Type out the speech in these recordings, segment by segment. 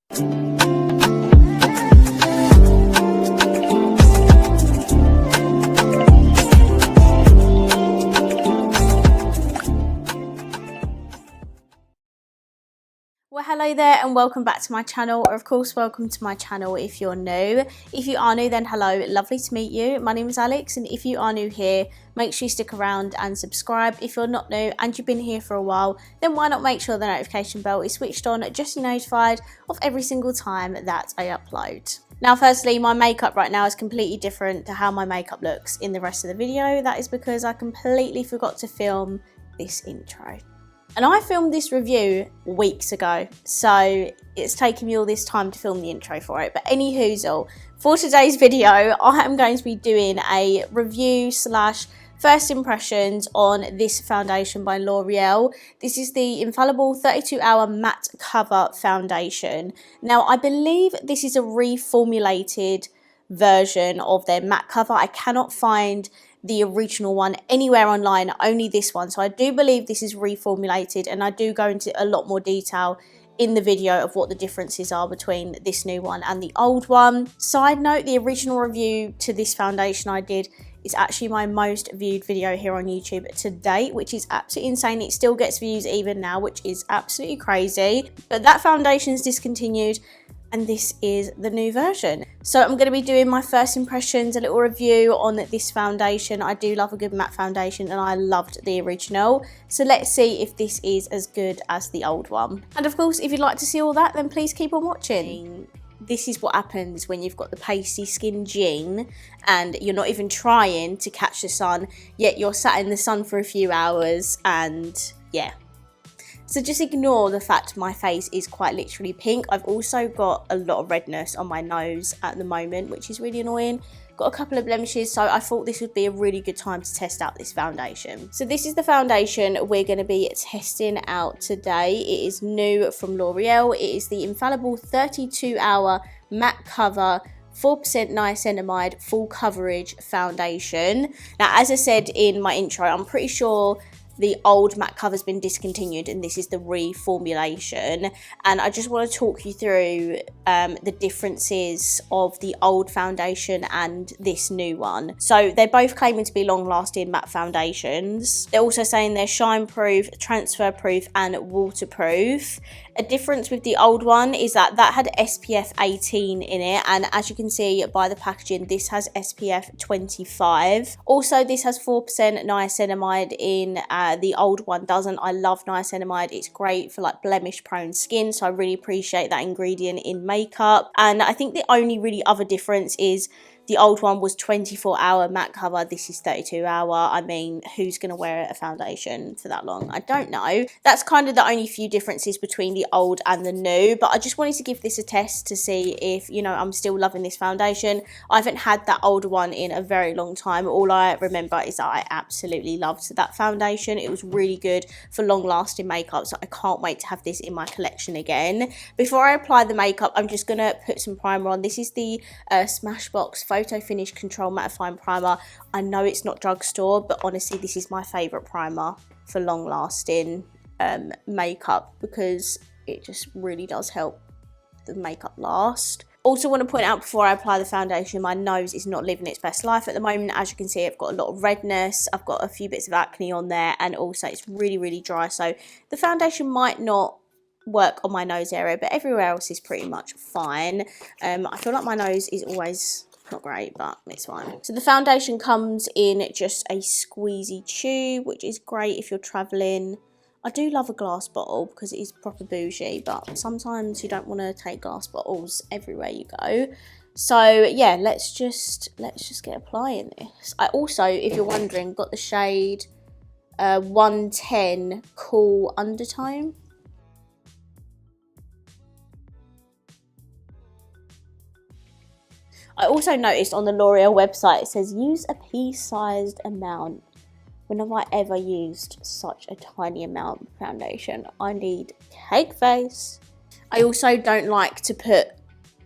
Well, hello there and welcome back to my channel, or of course welcome to my channel if you're new. If you are new, then hello, lovely to meet you. My name is Alex, and if you are new here, make sure you stick around and subscribe. If you're not new and you've been here for a while, then why not make sure the notification bell is switched on just so you're notified of every single time that I upload. Now, firstly, my makeup right now is completely different to how my makeup looks in the rest of the video. That is because I completely forgot to film this intro. And I filmed this review weeks ago, so it's taken me all this time to film the intro for it. But anywhoozle, for today's video, I am going to be doing a review slash first impressions on this foundation by L'Oreal. This is the Infallible 32-Hour Matte Cover Foundation. Now, I believe this is a reformulated version of their matte cover. I cannot find the original one anywhere online, only this one. So I do believe this is reformulated, and I do go into a lot more detail in the video of what the differences are between this new one and the old one. Side note, the original review to this foundation I did is actually my most viewed video here on YouTube to date, which is absolutely insane. It still gets views even now, which is absolutely crazy. But that foundation is discontinued, and this is the new version. So I'm going to be doing my first impressions, a little review on this foundation. I do love a good matte foundation, and I loved the original. So let's see if this is as good as the old one. And of course, if you'd like to see all that, then please keep on watching. This is what happens when you've got the pasty skin gene and you're not even trying to catch the sun, yet you're sat in the sun for a few hours, and yeah. So just ignore the fact my face is quite literally pink. I've also got a lot of redness on my nose at the moment, which is really annoying. Got a couple of blemishes, so I thought this would be a really good time to test out this foundation. So this is the foundation we're going to be testing out today. It is new from L'Oreal. It is the Infallible 32-Hour Matte Cover 4% Niacinamide Full Coverage Foundation. Now, as I said in my intro, I'm pretty sure the old matte cover's been discontinued and this is the reformulation, and I just want to talk you through the differences of the old foundation and this new one. So they're both claiming to be long-lasting matte foundations. They're also saying they're shine proof, transfer proof and waterproof. A difference with the old one is that had SPF 18 in it, and as you can see by the packaging, this has SPF 25. Also, this has 4% niacinamide in, the old one doesn't. I love niacinamide. It's great for like blemish prone skin, so I really appreciate that ingredient in makeup. And I think the only really other difference is the old one was 24-hour matte cover. This is 32-hour. I mean, who's going to wear a foundation for that long? I don't know. That's kind of the only few differences between the old and the new. But I just wanted to give this a test to see if, you know, I'm still loving this foundation. I haven't had that older one in a very long time. All I remember is that I absolutely loved that foundation. It was really good for long-lasting makeup. So I can't wait to have this in my collection again. Before I apply the makeup, I'm just going to put some primer on. This is the Smashbox Photo Finish Control Mattifying Primer. I know it's not drugstore, but honestly, this is my favourite primer for long-lasting makeup because it just really does help the makeup last. Also want to point out before I apply the foundation, my nose is not living its best life at the moment. As you can see, I've got a lot of redness, I've got a few bits of acne on there, and also it's really, really dry. So the foundation might not work on my nose area, but everywhere else is pretty much fine. I feel like my nose is always not great, but it's fine. So the foundation comes in just a squeezy tube, which is great if you're traveling. I do love a glass bottle because it is proper bougie, but sometimes you don't want to take glass bottles everywhere you go. So yeah, let's just get applying this. I also, if you're wondering, got the shade 110 Cool Undertone. I also noticed on the L'Oreal website it says use a pea-sized amount. When have I ever used such a tiny amount of foundation? I need cake face. I also don't like to put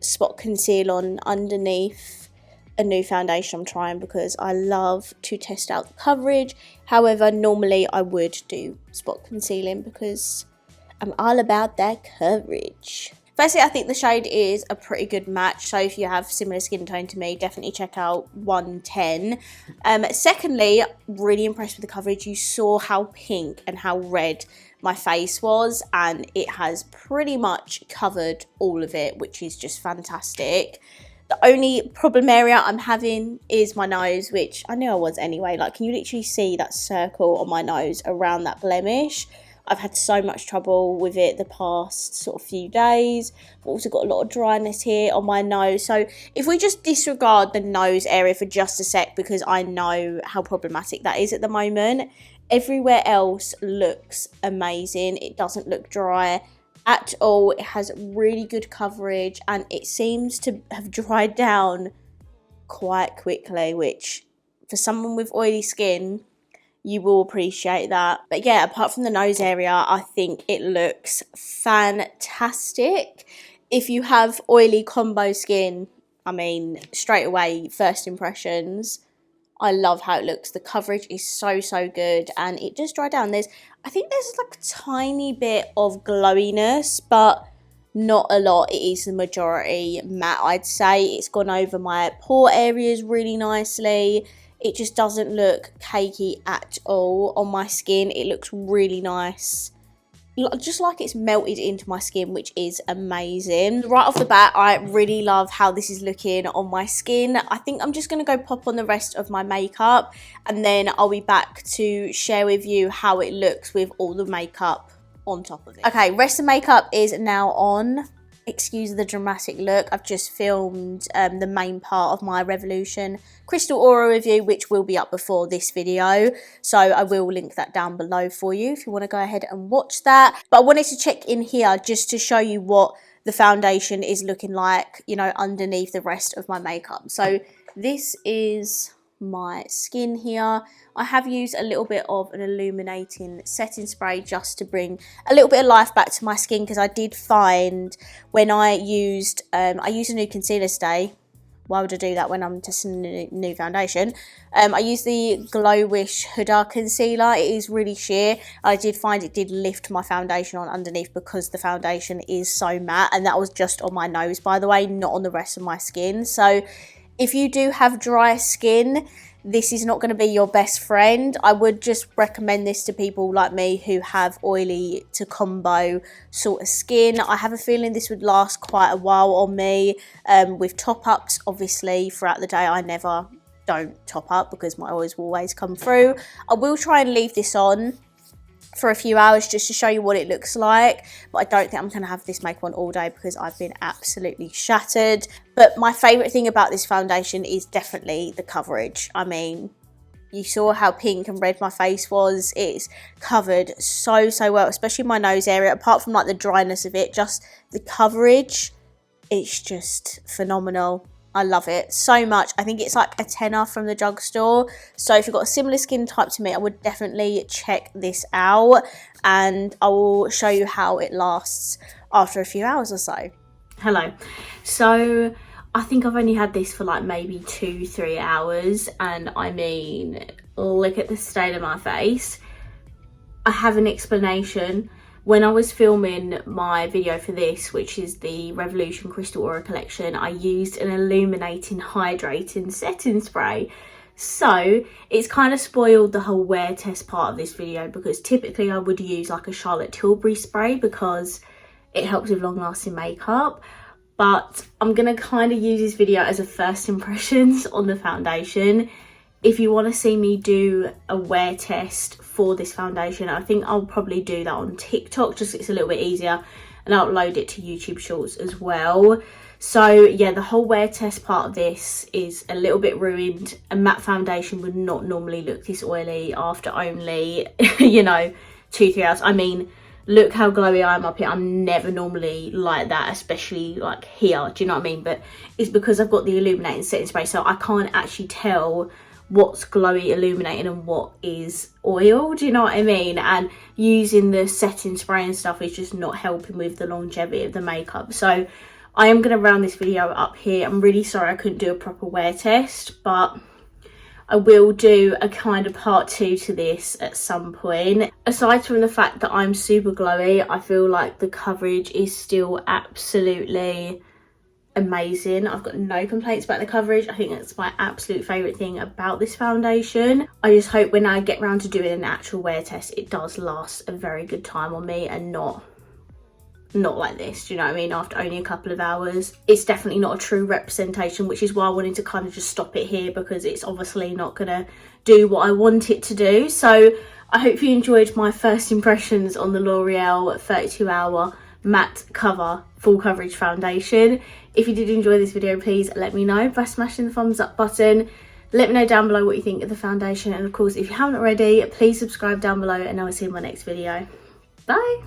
spot conceal on underneath a new foundation I'm trying because I love to test out the coverage. However, normally I would do spot concealing because I'm all about that coverage. Firstly, I think the shade is a pretty good match. So if you have similar skin tone to me, definitely check out 110. Secondly, really impressed with the coverage. You saw how pink and how red my face was, and it has pretty much covered all of it, which is just fantastic. The only problem area I'm having is my nose, which I knew I was anyway. Like, can you literally see that circle on my nose around that blemish? I've had so much trouble with it the past sort of few days. I've also got a lot of dryness here on my nose. So if we just disregard the nose area for just a sec, because I know how problematic that is at the moment, everywhere else looks amazing. It doesn't look dry at all. It has really good coverage, and it seems to have dried down quite quickly, which for someone with oily skin, you will appreciate that. But yeah, apart from the nose area, I think it looks fantastic. If you have oily combo skin, I mean, straight away, first impressions, I love how it looks. The coverage is so good, and it just dried down. I think there's like a tiny bit of glowiness, but not a lot. It is the majority matte, I'd say. It's gone over my pore areas really nicely. It just doesn't look cakey at all on my skin. It looks really nice, just like it's melted into my skin, which is amazing. Right off the bat, I really love how this is looking on my skin. I think I'm just going to go pop on the rest of my makeup, and then I'll be back to share with you how it looks with all the makeup on top of it. Okay, rest of makeup is now on. Excuse the dramatic look. I've just filmed the main part of my Revolution Crystal Aura review, which will be up before this video, so I will link that down below for you if you want to go ahead and watch that. But I wanted to check in here just to show you what the foundation is looking like, you know, underneath the rest of my makeup. So this is my skin here. I have used a little bit of an illuminating setting spray just to bring a little bit of life back to my skin, because I did find when I used a new concealer today. Why would I do that when I'm testing a new foundation? I used the Glow Wish Huda concealer. It is really sheer. I did find it did lift my foundation on underneath because the foundation is so matte, and that was just on my nose, by the way, not on the rest of my skin. So if you do have dry skin, this is not going to be your best friend. I would just recommend this to people like me who have oily to combo sort of skin. I have a feeling this would last quite a while on me. With top-ups, obviously, throughout the day, I never don't top up because my oils will always come through. I will try and leave this on for a few hours just to show you what it looks like, but I don't think I'm going to have this makeup on all day because I've been absolutely shattered. But my favourite thing about this foundation is definitely the coverage. I mean, you saw how pink and red my face was. It's covered so well, especially my nose area. Apart from like the dryness of it, just the coverage, it's just phenomenal. I love it so much. I think it's like a tenner from the drugstore. So if you've got a similar skin type to me, I would definitely check this out, and I will show you how it lasts after a few hours or so. Hello. So I think I've only had this for like maybe 2-3 hours, and I mean, look at the state of my face. I have an explanation. When I was filming my video for this, which is the Revolution Crystal Aura collection, I used an illuminating hydrating setting spray. So it's kind of spoiled the whole wear test part of this video, because typically I would use like a Charlotte Tilbury spray because it helps with long lasting makeup. But I'm going to kind of use this video as a first impressions on the foundation. If you want to see me do a wear test for this foundation, I think I'll probably do that on TikTok, just so it's a little bit easier, and I'll upload it to YouTube Shorts as well. So yeah, the whole wear test part of this is a little bit ruined. A matte foundation would not normally look this oily after only, you know, 2-3 hours. I mean, look how glowy I am up here. I'm never normally like that, especially like here, do you know what I mean? But it's because I've got the illuminating setting spray, so I can't actually tell what's glowy illuminating and what is oil, do you know what I mean? And using the setting spray and stuff is just not helping with the longevity of the makeup. So I am going to round this video up here. I'm really sorry I couldn't do a proper wear test, but I will do a kind of part 2 to this at some point. Aside from the fact that I'm super glowy, I feel like the coverage is still absolutely amazing. I've got no complaints about the coverage. I think that's my absolute favourite thing about this foundation. I just hope when I get round to doing an actual wear test, it does last a very good time on me and not like this, do you know what I mean, after only a couple of hours. It's definitely not a true representation, which is why I wanted to kind of just stop it here, because it's obviously not gonna do what I want it to do. So I hope you enjoyed my first impressions on the L'Oreal 32-hour matte cover full coverage foundation. If you did enjoy this video, please let me know by smashing the thumbs up button. Let me know down below what you think of the foundation, and of course if you haven't already, please subscribe down below, and I will see you in my next video. Bye.